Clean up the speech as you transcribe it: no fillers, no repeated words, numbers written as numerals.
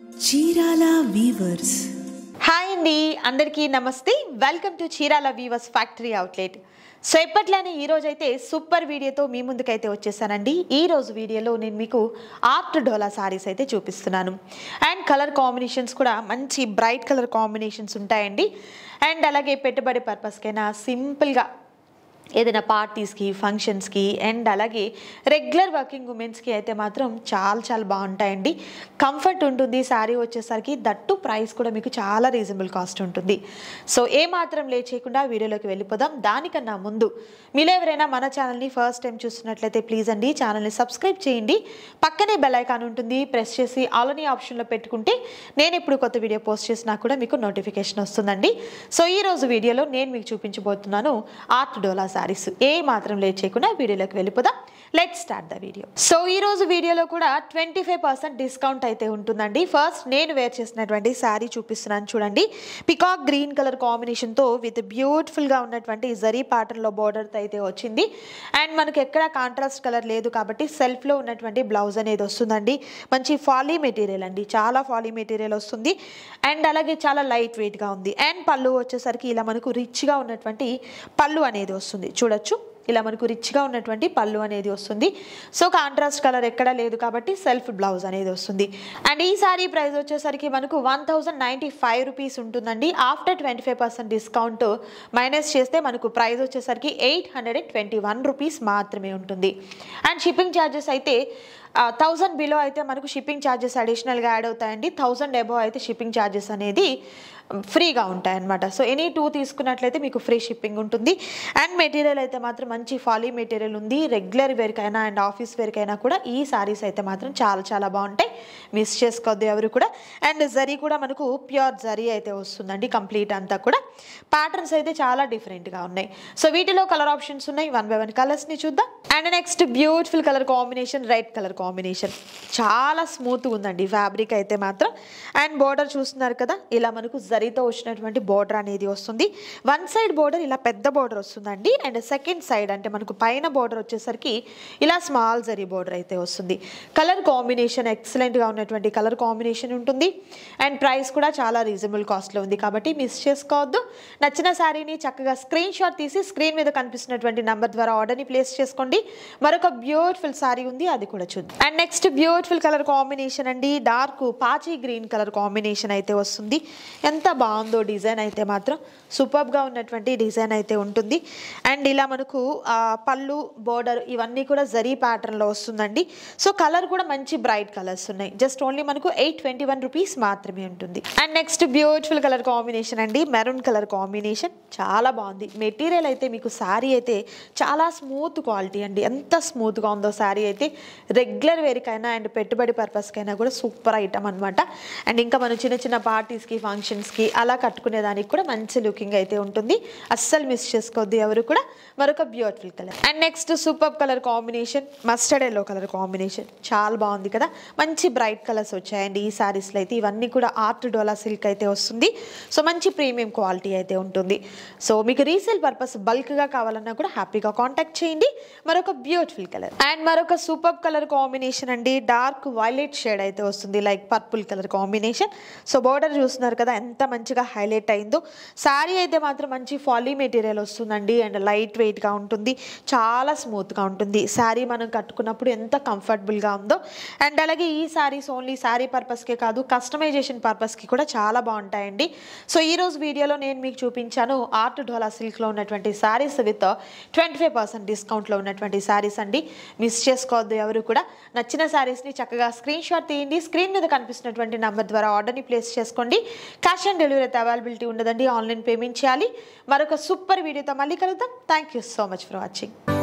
Chirala weavers. Hi అండి, అందరికీ నమస్తే. Welcome to Chirala weavers factory outlet. So ఎప్పట్లానే ఈరోజు అయితే సూపర్ వీడియోతో మీ ముందుకైతే వచ్చేసానండి. ఈరోజు వీడియోలో నేను మీకు ఆర్ట్ డోలా సారీస్ అయితే చూపిస్తున్నాను. అండ్ కలర్ కాంబినేషన్స్ కూడా మంచి బ్రైట్ కలర్ కాంబినేషన్స్ ఉంటాయండి. అండ్ అలాగే పెట్టుబడి పర్పస్కైనా సింపుల్గా ఏదైనా పార్టీస్కి, ఫంక్షన్స్కి అండ్ అలాగే రెగ్యులర్ వర్కింగ్ ఉమెన్స్కి అయితే మాత్రం చాలా బాగుంటాయండి. కంఫర్ట్ ఉంటుంది శారీ వచ్చేసరికి, దట్టు ప్రైస్ కూడా మీకు చాలా రీజనబుల్ కాస్ట్ ఉంటుంది. సో ఏమాత్రం లేట్ చేయకుండా వీడియోలోకి వెళ్ళిపోదాం. దానికన్నా ముందు మీరు ఎవరైనా మన ఛానల్ని ఫస్ట్ టైం చూస్తున్నట్లయితే ప్లీజ్ అండి ఛానల్ని సబ్స్క్రైబ్ చేయండి. పక్కనే బెల్ ఐకాన్ ఉంటుంది, ప్రెస్ చేసి ఆల్ అనే ఆప్షన్లో పెట్టుకుంటే నేను ఇప్పుడు కొత్త వీడియో పోస్ట్ చేసినా కూడా మీకు నోటిఫికేషన్ వస్తుందండి. సో ఈరోజు వీడియోలో నేను మీకు చూపించబోతున్నాను ఆర్ట్ డోలా సారీస్. ఏ మాత్రం లేట్ చేయకుండా వీడియోలోకి వెళ్ళిపోదాం. Let's start the video. So ఈ రోజు వీడియోలో కూడా 25% డిస్కౌంట్ అయితే ఉంటుందండి. ఫస్ట్ నేను వేర్ చేసినటువంటి శారీ చూపిస్తున్నాను చూడండి. పికాక్ గ్రీన్ కలర్ కాంబినేషన్తో విత్ బ్యూటిఫుల్గా ఉన్నటువంటి జరీ ప్యాటర్న్లో బోర్డర్తో అయితే వచ్చింది. అండ్ మనకి ఎక్కడ కాంట్రాస్ట్ కలర్ లేదు కాబట్టి సెల్ఫ్లో ఉన్నటువంటి బ్లౌజ్ అనేది వస్తుందండి. మంచి ఫాలీ మెటీరియల్ అండి, చాలా ఫాలీ మెటీరియల్ వస్తుంది. అండ్ అలాగే చాలా లైట్ వెయిట్గా ఉంది. అండ్ పళ్ళు వచ్చేసరికి ఇలా మనకు రిచ్గా ఉన్నటువంటి పళ్ళు అనేది వస్తుంది. చూడొచ్చు, ఇలా మనకు రిచ్గా ఉన్నటువంటి పళ్ళు అనేది వస్తుంది. సో కాంట్రాస్ట్ కలర్ ఎక్కడా లేదు కాబట్టి సెల్ఫ్ బ్లౌజ్ అనేది వస్తుంది. అండ్ ఈ సారీ ప్రైస్ వచ్చేసరికి మనకు 1095 రూపీస్ ఉంటుందండి. ఆఫ్టర్ 25% డిస్కౌంట్ మైనస్ చేస్తే మనకు ప్రైస్ వచ్చేసరికి 821 రూపీస్ మాత్రమే ఉంటుంది. అండ్ షిప్పింగ్ ఛార్జెస్ అయితే 1000 బిలో అయితే మనకు షిప్పింగ్ ఛార్జెస్ అడిషనల్గా యాడ్ అవుతాయండి. 1000 అబోవ్ అయితే షిప్పింగ్ ఛార్జెస్ అనేది ఫ్రీగా ఉంటాయన్నమాట. సో ఎనీ 2 తీసుకున్నట్లయితే మీకు ఫ్రీ షిప్పింగ్ ఉంటుంది. అండ్ మెటీరియల్ అయితే మాత్రం మంచి ఫాలీ మెటీరియల్ ఉంది. రెగ్యులర్ వేర్కైనా అండ్ ఆఫీస్ వేర్కైనా కూడా ఈ సారీస్ అయితే మాత్రం చాలా బాగుంటాయి. మిస్ చేసుకోవద్దు ఎవరు కూడా. అండ్ జరీ కూడా మనకు ప్యూర్ జరీ అయితే వస్తుందండి కంప్లీట్ అంతా కూడా. ప్యాటర్న్స్ అయితే చాలా డిఫరెంట్గా ఉన్నాయి. సో వీటిలో కలర్ ఆప్షన్స్ ఉన్నాయి. 1 by 1 కలర్స్ని చూద్దాం. And next beautiful colour combination, red colour combination. చాలా స్మూత్గా ఉందండి ఫ్యాబ్రిక్ అయితే మాత్రం. అండ్ బోర్డర్ చూస్తున్నారు కదా, ఇలా మనకు జరీతో వచ్చినటువంటి బోర్డర్ అనేది వస్తుంది. వన్ సైడ్ బోర్డర్ ఇలా పెద్ద బోర్డర్ వస్తుందండి. అండ్ సెకండ్ సైడ్ అంటే మనకు పైన బోర్డర్ వచ్చేసరికి ఇలా స్మాల్ జరీ బోర్డర్ అయితే వస్తుంది. కలర్ కాంబినేషన్ ఎక్సలెంట్గా ఉన్నటువంటి కలర్ కాంబినేషన్ ఉంటుంది. అండ్ ప్రైస్ కూడా చాలా రీజనబుల్ కాస్ట్లో ఉంది కాబట్టి మిస్ చేసుకోవద్దు. నచ్చిన శారీని చక్కగా స్క్రీన్ షాట్ తీసి స్క్రీన్ మీద కనిపిస్తున్నటువంటి నెంబర్ ద్వారా ఆర్డర్ని ప్లేస్ చేసుకోండి. మరొక బ్యూటిఫుల్ శారీ ఉంది, అది కూడా చూద్దాం. And next beautiful colour combination అండి. డార్క్ పాచి గ్రీన్ కలర్ కాంబినేషన్ అయితే వస్తుంది. ఎంత బాగుందో డిజైన్ అయితే మాత్రం సూపర్గా ఉన్నటువంటి డిజైన్ అయితే ఉంటుంది. అండ్ ఇలా మనకు పళ్ళు, బోర్డర్ ఇవన్నీ కూడా జరీ ప్యాటర్న్లో వస్తుందండి. సో కలర్ కూడా మంచి బ్రైట్ కలర్స్ ఉన్నాయి. జస్ట్ ఓన్లీ మనకు 821 రూపీస్ మాత్రమే ఉంటుంది. And next beautiful colour combination అండి, మెరూన్ కలర్ కాంబినేషన్. చాలా బాగుంది మెటీరియల్ అయితే. మీకు శారీ అయితే చాలా స్మూత్ క్వాలిటీ అండి. ఎంత స్మూత్గా ఉందో శారీ అయితే. రెగ్యులర్ వేర్కైనా అండ్ పెట్టుబడి పర్పస్కైనా కూడా సూపర్ ఐటమ్ అనమాట. అండ్ ఇంకా మనం చిన్న పార్టీస్కి, ఫంక్షన్స్కి అలా కట్టుకునే దానికి కూడా మంచి లుకింగ్ అయితే ఉంటుంది. అస్సలు మిస్ చేసుకోవద్దు ఎవరు కూడా. మరొక beautiful colour. And next super colour combination, mustard yellow colour combination. చాలా బాగుంది కదా, మంచి బ్రైట్ కలర్స్ వచ్చాయండి ఈ శారీస్లో అయితే. ఇవన్నీ కూడా ఆర్ట్ డోలా సిల్క్ అయితే వస్తుంది. సో మంచి ప్రీమియం క్వాలిటీ అయితే ఉంటుంది. సో మీకు రీసేల్ పర్పస్ బల్క్గా కావాలన్నా కూడా హ్యాపీగా కాంటాక్ట్ చేయండి. మరొక బ్యూటిఫుల్ కలర్. అండ్ మరొక సూపర్ కలర్ కాంబినేషన్ అండి, డార్క్ వైలెట్ షేడ్ అయితే వస్తుంది, like purple colour combination. So border చూస్తున్నారు కదా ఎంత మంచిగా హైలైట్ అయిందో. శారీ అయితే మాత్రం మంచి ఫాలీ మెటీరియల్ వస్తుందండి. అండ్ లైట్ వెయిట్గా ఉంటుంది, చాలా స్మూత్గా ఉంటుంది. శారీ మనం కట్టుకున్నప్పుడు ఎంత కంఫర్టబుల్గా ఉందో. అండ్ అలాగే ఈ శారీస్ ఓన్లీ శారీ పర్పస్కే కాదు, కస్టమైజేషన్ పర్పస్కి కూడా చాలా బాగుంటాయండి. సో ఈరోజు వీడియోలో నేను మీకు చూపించాను ఆర్ట్ డోలా సిల్క్లో ఉన్నటువంటి శారీస్ విత్ 25% డిస్కౌంట్లో ఉన్నటువంటి శారీస్ అండి. మిస్ చేసుకోవద్దు ఎవరు కూడా. నచ్చిన శారీస్ని చక్కగా స్క్రీన్ షాట్ తీయండి. స్క్రీన్ మీద కనిపిస్తున్నటువంటి నెంబర్ ద్వారా ఆర్డర్ని ప్లేస్ చేసుకోండి. క్యాష్ ఆన్ డెలివరీ అయితే అవైలబిలిటీ ఉండదండి, ఆన్లైన్ పేమెంట్ చేయాలి. మరొక సూపర్ వీడియోతో మళ్ళీ కలుద్దాం. Thank you so much for watching.